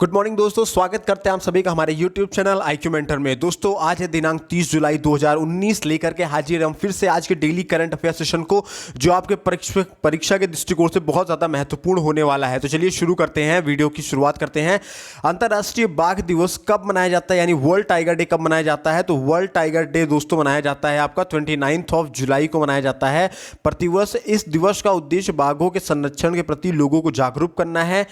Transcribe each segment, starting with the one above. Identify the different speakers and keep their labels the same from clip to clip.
Speaker 1: Good morning दोस्तों, स्वागत करते हैं आप सभी का हमारे YouTube चैनल IQ मेंटर में। दोस्तों आज है दिनांक 30 जुलाई 2019 लेकर के हाजिर हम फिर से आज के डेली करंट अफेयर सेशन को, जो आपके परीक्षा के दृष्टिकोण से बहुत ज़्यादा महत्वपूर्ण होने वाला है। तो चलिए शुरू करते हैं, वीडियो की शुरुआत करते हैं। अंतर्राष्ट्रीय बाघ दिवस कब मनाया जाता है, यानी वर्ल्ड टाइगर डे कब मनाया जाता है? तो वर्ल्ड टाइगर डे दोस्तों मनाया जाता है आपका 29 जुलाई को मनाया जाता है प्रतिवर्ष। इस दिवस का उद्देश्य बाघों के संरक्षण के प्रति लोगों को जागरूक करना है।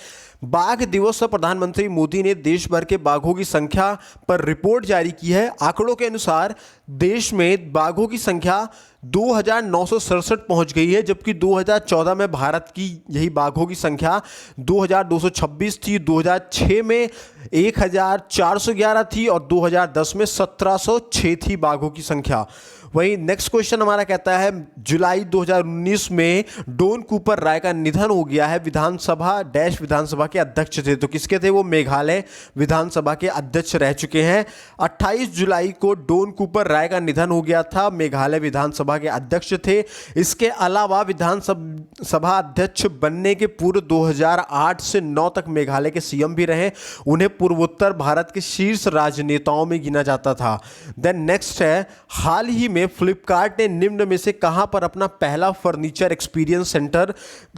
Speaker 1: बाघ दिवस पर प्रधानमंत्री मोदी ने देश भर के बाघों की संख्या पर रिपोर्ट जारी की है। आंकड़ों के अनुसार देश में बाघों की संख्या 2,967 पहुंच गई है, जबकि 2014 में भारत की यही बाघों की संख्या 2,226 थी। 2006 में 1,411 थी और 2010 में 1,706 थी बाघों की संख्या। वहीं नेक्स्ट क्वेश्चन हमारा कहता है, जुलाई 2019 में डोन कूपर राय का निधन हो गया है। विधानसभा के अध्यक्ष थे, तो किसके थे वो? मेघालय विधानसभा के अध्यक्ष रह चुके हैं। 28 जुलाई को डोन कूपर राय का निधन हो गया था, मेघालय विधानसभा के अध्यक्ष थे। इसके अलावा विधानसभा अध्यक्ष बनने के पूर्व 2008 से 9 तक मेघालय के सीएम भी रहे। उन्हें पूर्वोत्तर भारत के शीर्ष राजनेताओं में गिना जाता था। देन नेक्स्ट है, हाल ही में फ्लिपकार्ट ने निम्न में से कहां पर अपना पहला फर्नीचर एक्सपीरियंस सेंटर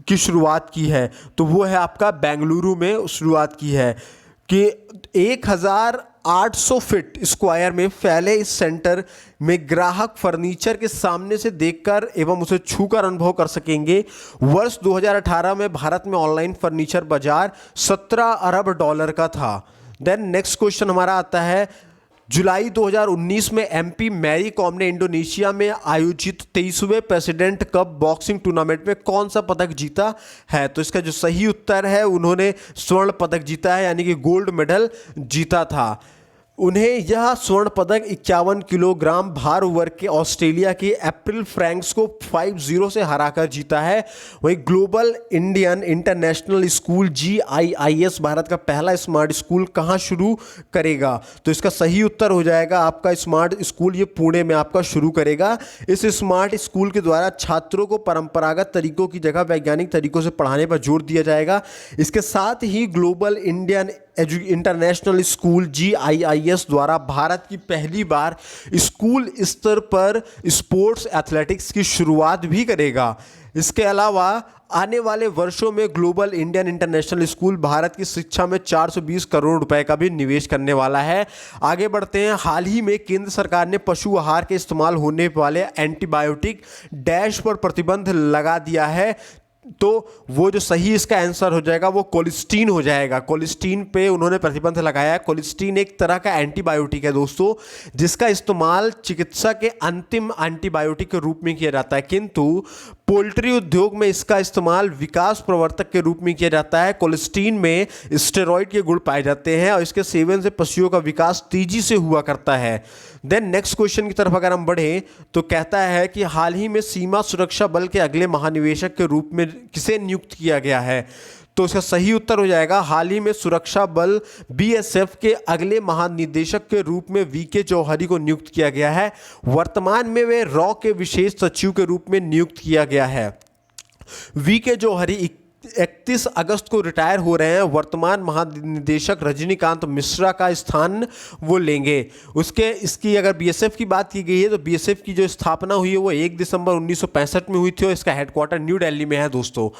Speaker 1: की शुरुआत की है? तो वो है आपका बेंगलुरु में शुरुआत की है कि 1,800 फीट स्क्वायर में फैले इस सेंटर में ग्राहक फर्नीचर के सामने से देखकर एवं उसे छूकर अनुभव कर सकेंगे। वर्ष 2018 में भारत में ऑनलाइन फर्नीचर बाजार $17 अरब का था। देन नेक्स्ट क्वेश्चन हमारा आता है, जुलाई 2019 में एमपी मैरी कॉम ने इंडोनेशिया में आयोजित 23वें प्रेसिडेंट कप बॉक्सिंग टूर्नामेंट में कौन सा पदक जीता है? तो इसका जो सही उत्तर है, उन्होंने स्वर्ण पदक जीता है, यानी कि गोल्ड मेडल जीता था। उन्हें यह स्वर्ण पदक 51 किलोग्राम भार वर्ग के ऑस्ट्रेलिया के अप्रैल फ्रैंक्स को 5-0 से हराकर जीता है। वहीं global Indian international school GIIS Bharat का पहला स्मार्ट स्कूल कहां शुरू करेगा? तो इसका सही उत्तर हो जाएगा आपका स्मार्ट स्कूल, ये पुणे में आपका शुरू करेगा। इस स्मार्ट स्कूल के द्वारा छात्रों को परंपरागत तरीकों की जगह वैज्ञानिक तरीकों से पढ़ाने पर जोर दिया जाएगा। इसके साथ ही global Indian international school GIIS द्वारा भारत की पहली बार स्कूल स्तर पर स्पोर्ट्स एथलेटिक्स की शुरुआत भी करेगा। इसके अलावा आने वाले वर्षों में global Indian international school Bharat की शिक्षा में 420 करोड़ रुपए का भी निवेश करने वाला है। आगे बढ़ते हैं, हाल ही में केंद्र सरकार ने पशु आहार के इस्तेमाल होने वाले एंटीबायोटिक डैश पर प्रतिबंध लगा दिया है। तो वो जो सही इसका आंसर हो जाएगा वो कोलिस्टीन हो जाएगा। कोलिस्टीन पे उन्होंने प्रतिबंध लगाया है। कोलिस्टीन एक तरह का एंटीबायोटिक है दोस्तों, जिसका इस्तेमाल चिकित्सा के अंतिम एंटीबायोटिक के रूप में किया जाता है, किंतु पोल्ट्री उद्योग में इसका इस्तेमाल विकास प्रवर्तक के रूप में किया जाता है। कोलिस्टीन में स्टेरॉइड के गुण पाए जाते हैं और इसके सेवन से पशुओं का विकास तेजी से हुआ करता है। देन नेक्स्ट क्वेश्चन की तरफ अगर हम बढ़ें तो कहता है कि हाल ही में सीमा सुरक्षा बल के अगले महानिदेशक के रूप में किसे नियुक्त किया गया है? तो इसका सही उत्तर हो जाएगा, हाल ही में सुरक्षा बल BSF के अगले महानिदेशक के रूप में VK जौहरी को नियुक्त किया गया है। वर्तमान में वे रॉ के विशेष सचिव के रूप में नियुक्त किया गया है। VK जौहरी 31 अगस्त को रिटायर हो रहे हैं। वर्तमान महानिदेशक रजनीकांत मिश्रा का स्थान वो लेंगे। इसकी अगर BSF की बात की गई है तो BSF की जो स्थापना हुई है वो 1 दिसंबर 1965 में हुई थी और इसका हेडक्वार्टर न्यू दिल्ली में है दोस्तों।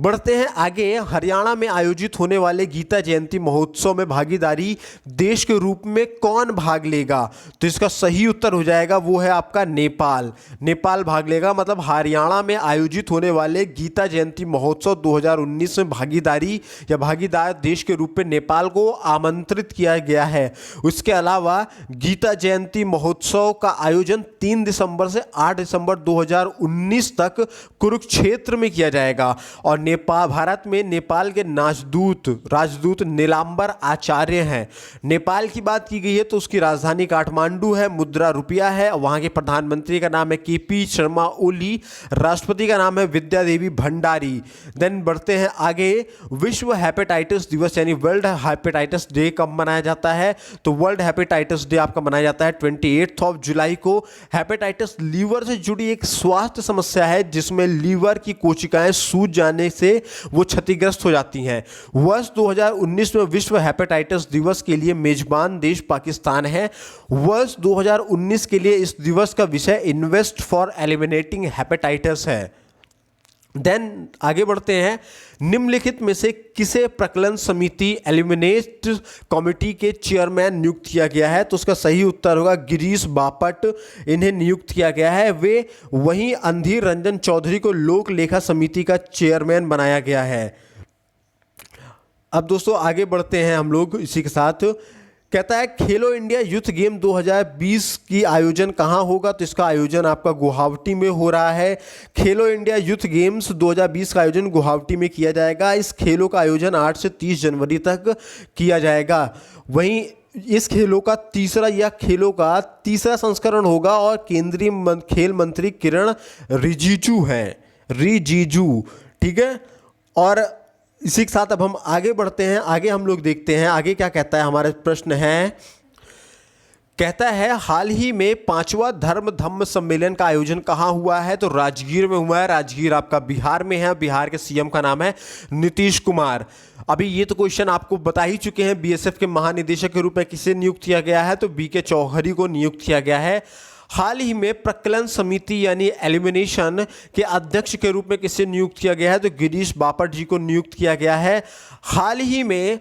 Speaker 1: बढ़ते हैं आगे, हरियाणा में आयोजित होने वाले गीता जयंती महोत्सव में भागीदारी देश के रूप में कौन भाग लेगा? तो इसका सही उत्तर हो जाएगा वो है आपका नेपाल। नेपाल भाग लेगा, मतलब हरियाणा में आयोजित होने वाले गीता जयंती महोत्सव 2019 में भागीदार देश के रूप में नेपाल को आमंत्रित किया गया है। उसके अलावा गीता जयंती महोत्सव का आयोजन 3 दिसंबर से 8 दिसंबर 2019 तक कुरुक्षेत्र में किया जाएगा। और भारत में नेपाल के राजदूत नीलांबर आचार्य हैं। नेपाल की बात की गई है तो उसकी राजधानी काठमांडू है, मुद्रा रुपया है, वहां के प्रधानमंत्री का नाम है KP शर्मा ओली, राष्ट्रपति का नाम है विद्या देवी भंडारी। देन बढ़ते हैं आगे, विश्व हेपेटाइटिस दिवस यानी वर्ल्ड हेपेटाइटिस डे कब मनाया जाता है? तो वर्ल्ड हेपेटाइटिस डे आपका मनाया जाता है 28 जुलाई को। हेपेटाइटिस लीवर से जुड़ी एक स्वास्थ्य समस्या है जिसमें लीवर की कोशिकाएं सूज जाने जाने से वो क्षतिग्रस्त हो जाती हैं। वर्ष 2019 में विश्व हेपेटाइटिस दिवस के लिए मेजबान देश पाकिस्तान है। वर्ष 2019 के लिए इस दिवस का विषय इन्वेस्ट फॉर एलिमिनेटिंग हेपेटाइटिस है। देन आगे बढ़ते हैं। निम्नलिखित में से किसे प्रकलन समिति एलिमिनेट कमेटी के चेयरमैन नियुक्त किया गया है? तो उसका सही उत्तर होगा गिरीश बापट, इन्हें नियुक्त किया गया है। वे वहीं अंधीर रंजन चौधरी को लोक लेखा समिति का चेयरमैन बनाया गया है। अब दोस्तों आगे बढ़ते हैं हम लोग इसी के साथ। कहता है खेलो इंडिया यूथ गेम 2020 की आयोजन कहाँ होगा? तो इसका आयोजन आपका गुवाहाटी में हो रहा है। खेलो इंडिया यूथ गेम्स 2020 का आयोजन गुवाहाटी में किया जाएगा। इस खेलों का आयोजन 8 से 30 जनवरी तक किया जाएगा। वहीं इस खेलों का तीसरा संस्करण होगा और केंद्रीय खेल मंत्री किरण रिजिजू हैं, ठीक है। और इसी के साथ अब हम आगे बढ़ते हैं। आगे हम लोग देखते हैं आगे क्या कहता है। हमारा प्रश्न है, कहता है हाल ही में 5वां धर्म धम्म सम्मेलन का आयोजन कहाँ हुआ है? तो राजगीर में हुआ है। राजगीर आपका बिहार में है। बिहार के सीएम का नाम है नीतीश कुमार। अभी ये तो क्वेश्चन आपको बता ही चुके हैं। बीएसएफ के महानिदेशक के रूप में किसे नियुक्त किया गया है? तो बीके चौधरी को नियुक्त किया गया है। हाल ही में प्रकलन समिति यानी एलिमिनेशन के अध्यक्ष के रूप में किसे नियुक्त किया गया है? तो गिरीश बापट जी को नियुक्त किया गया है। हाल ही में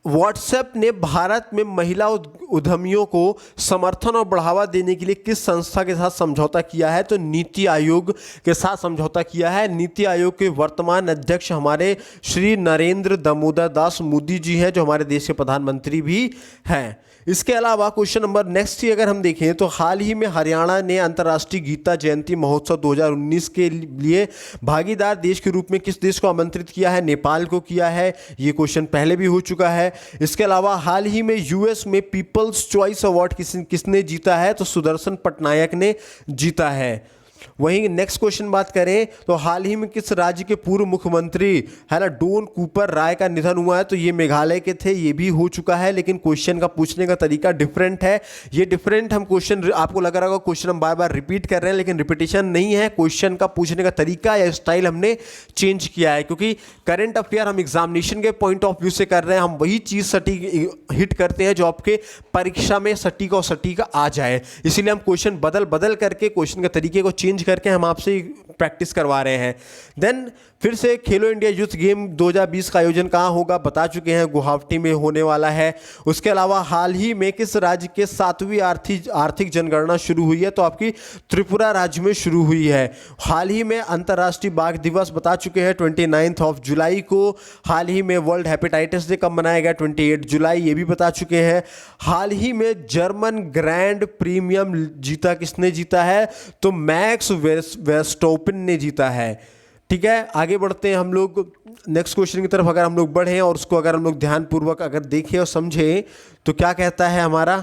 Speaker 1: व्हाट्सएप ने भारत में महिला उद्यमियों को समर्थन और बढ़ावा देने के लिए किस संस्था के साथ समझौता किया है? तो नीति आयोग के साथ समझौता किया है। नीति आयोग के वर्तमान अध्यक्ष हमारे श्री नरेंद्र दामोदर दास मोदी जी हैं, जो हमारे देश के प्रधानमंत्री भी हैं। इसके अलावा क्वेश्चन नंबर नेक्स्ट ही अगर हम देखें तो हाल ही में हरियाणा ने अंतर्राष्ट्रीय गीता जयंती महोत्सव 2019 के लिए भागीदार देश के रूप में किस देश को आमंत्रित किया है? नेपाल को किया है। ये क्वेश्चन पहले भी हो चुका है। इसके अलावा हाल ही में यूएस में पीपल्स चॉइस अवार्ड किसने जीता है? तो सुदर्शन पटनायक ने जीता है। वहीं नेक्स्ट क्वेश्चन बात करें तो हाल ही में किस राज्य के पूर्व मुख्यमंत्री है ना डोन कूपर राय का निधन हुआ है? तो ये मेघालय के थे। ये भी हो चुका है, लेकिन क्वेश्चन का पूछने का तरीका डिफरेंट है। ये डिफरेंट हम क्वेश्चन, आपको लग रहा होगा क्वेश्चन हम बार बार रिपीट कर रहे हैं, लेकिन रिपीटेशन नहीं है। क्वेश्चन का पूछने का तरीका या स्टाइल हमने चेंज किया है, क्योंकि करंट अफेयर हम एग्जामिनेशन के पॉइंट ऑफ व्यू से कर रहे हैं। हम वही चीज़ सटीक हिट करते हैं जो आपके परीक्षा में सटीक और सटीक आ जाए। इसीलिए हम क्वेश्चन बदल करके क्वेश्चन के तरीके को चेंज करके हम आपसे प्रैक्टिस करवा रहे हैं। देन फिर से खेलो इंडिया यूथ गेम 2020 का आयोजन कहाँ होगा? बता चुके हैं, गुवाहाटी में होने वाला है। उसके अलावा हाल ही में किस राज्य के 7वीं आर्थिक जनगणना शुरू हुई है? तो आपकी त्रिपुरा राज्य में शुरू हुई है। हाल ही में अंतर्राष्ट्रीय बाघ दिवस बता चुके हैं 29 जुलाई को। हाल ही में वर्ल्ड हेपेटाइटिस डे कब मनाया गया? 28 जुलाई, ये भी बता चुके हैं। हाल ही में जर्मन ग्रैंड प्रीमियम जीता किसने जीता है? तो मैक्स वेस्टोपन ने जीता है। ठीक है, आगे बढ़ते हैं हम लोग नेक्स्ट क्वेश्चन की तरफ। अगर हम लोग बढ़े और उसको अगर हम लोग ध्यानपूर्वक अगर देखें और समझें तो क्या कहता है हमारा,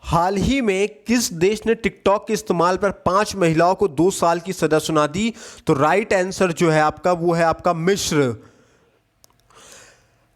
Speaker 1: हाल ही में किस देश ने टिकटॉक के इस्तेमाल पर 5 महिलाओं को 2 साल की सजा सुना दी? तो राइट आंसर जो है आपका वो है आपका मिस्र।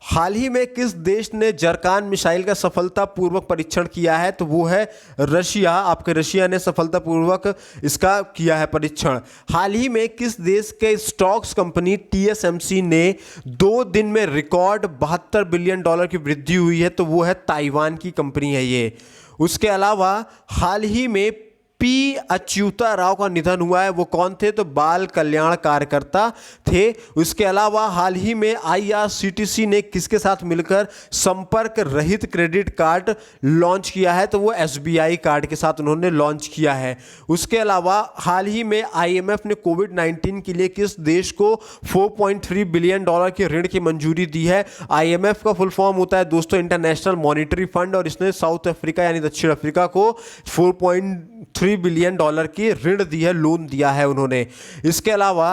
Speaker 1: हाल ही में किस देश ने जरकान मिसाइल का सफलतापूर्वक परीक्षण किया है? तो वो है रशिया। आपके रशिया ने सफलतापूर्वक इसका किया है परीक्षण। हाल ही में किस देश के स्टॉक्स कंपनी TSMC ने 2 दिन में रिकॉर्ड $72 बिलियन की वृद्धि हुई है? तो वो है ताइवान की कंपनी है ये। उसके अलावा हाल ही में पी अच्युता राव का निधन हुआ है। वो कौन थे? तो बाल कल्याण कार्यकर्ता थे। उसके अलावा हाल ही में IRCTC ने किसके साथ मिलकर संपर्क रहित क्रेडिट कार्ड लॉन्च किया है? तो वो SBI कार्ड के साथ उन्होंने लॉन्च किया है। उसके अलावा हाल ही में IMF ने कोविड-19 के लिए किस देश को $4.3 बिलियन की ऋण की मंजूरी दी है? IMF का फुल फॉर्म होता है दोस्तों इंटरनेशनल मॉनिटरी फंड, और इसने साउथ अफ्रीका यानी दक्षिण अफ्रीका को $4.3 बिलियन की ऋण दी है, लोन दिया है उन्होंने। इसके अलावा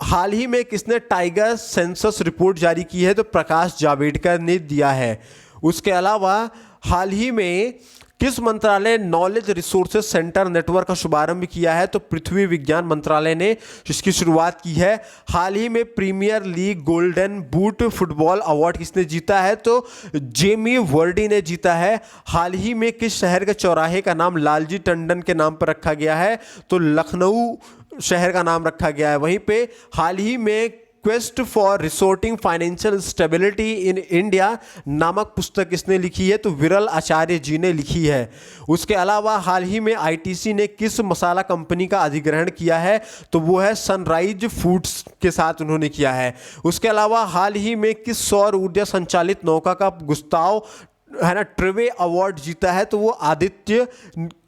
Speaker 1: हाल ही में किसने टाइगर सेंसस रिपोर्ट जारी की है? तो प्रकाश जावड़ेकर ने दिया है। उसके अलावा हाल ही में किस मंत्रालय नॉलेज रिसोर्सेज सेंटर नेटवर्क का शुभारंभ किया है? तो पृथ्वी विज्ञान मंत्रालय ने इसकी शुरुआत की है। हाल ही में premier league golden boot football award किसने जीता है? तो जेमी वर्डी ने जीता है। हाल ही में किस शहर के चौराहे का नाम लालजी टंडन के नाम पर रखा गया है? तो लखनऊ शहर का नाम रखा गया है। वहीं पे हाल ही में quest for resorting financial stability in India नामक पुस्तक इसने लिखी है, तो विरल आचार्य जी ने लिखी है। उसके अलावा हाल ही में आईटीसी ने किस मसाला कंपनी का अधिग्रहण किया है, तो वो है सनराइज फूड्स के साथ उन्होंने किया है। उसके अलावा हाल ही में किस सौर ऊर्जा संचालित नौका का गुस्ताव है ना ट्रिवे अवार्ड जीता है, तो वो आदित्य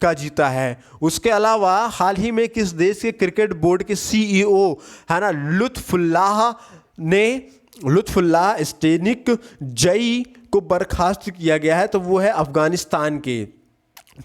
Speaker 1: का जीता है। उसके अलावा हाल ही में किस देश के क्रिकेट बोर्ड के सीईओ है ना लुत्फुल्लाह स्टेनिक जई को बर्खास्त किया गया है, तो वो है अफगानिस्तान के।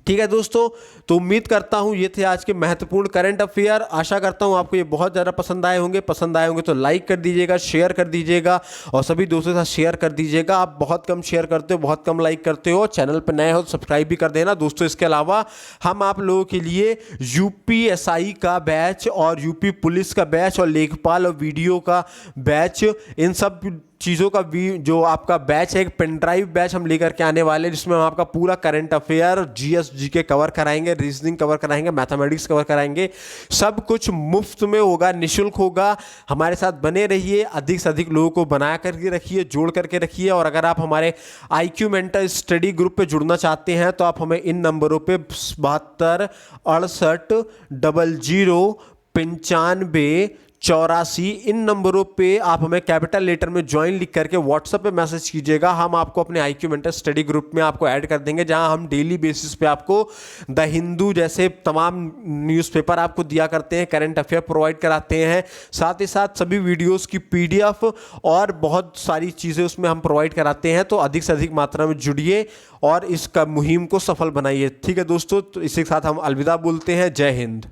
Speaker 1: ठीक है दोस्तों, तो उम्मीद करता हूँ ये थे आज के महत्वपूर्ण करंट अफेयर। आशा करता हूँ आपको ये बहुत ज़्यादा पसंद आए होंगे। पसंद आए होंगे तो लाइक कर दीजिएगा, शेयर कर दीजिएगा और सभी दोस्तों के साथ शेयर कर दीजिएगा। आप बहुत कम शेयर करते हो, बहुत कम लाइक करते हो। चैनल पर नए हो तो सब्सक्राइब भी कर देना दोस्तों। इसके अलावा हम आप लोगों के लिए यूपीएसआई का बैच और यूपी पुलिस का बैच और लेखपाल और वीडियो का बैच, इन सब चीज़ों का भी जो आपका बैच है, एक पेन ड्राइव बैच हम लेकर के आने वाले हैं, जिसमें हम आपका पूरा current affair, GS GK cover कराएंगे, रीजनिंग कवर कराएंगे, मैथमेटिक्स कवर कराएंगे। सब कुछ मुफ्त में होगा, निःशुल्क होगा। हमारे साथ बने रहिए, अधिक से अधिक लोगों को बना करके रखिए, जोड़ करके रखिए। और अगर आप हमारे IQ मेंटर स्टडी ग्रुप पे जुड़ना चाहते हैं तो आप हमें इन नंबरों पे 72 68 00 95 84 इन नंबरों पे आप हमें कैपिटल लेटर में ज्वाइन लिख करके व्हाट्सएप पे मैसेज कीजिएगा। हम आपको अपने IQ मेंटर स्टडी ग्रुप में आपको ऐड कर देंगे, जहां हम डेली बेसिस पे आपको द हिंदू जैसे तमाम न्यूज़पेपर आपको दिया करते हैं, करंट अफेयर प्रोवाइड कराते हैं, साथ ही साथ सभी वीडियोस की PDF और बहुत सारी चीज़ें उसमें हम प्रोवाइड कराते हैं। तो अधिक से अधिक मात्रा में जुड़िए और इसका मुहिम को सफल बनाइए। ठीक है दोस्तों, तो इसी के साथ हम अलविदा बोलते हैं। जय हिंद।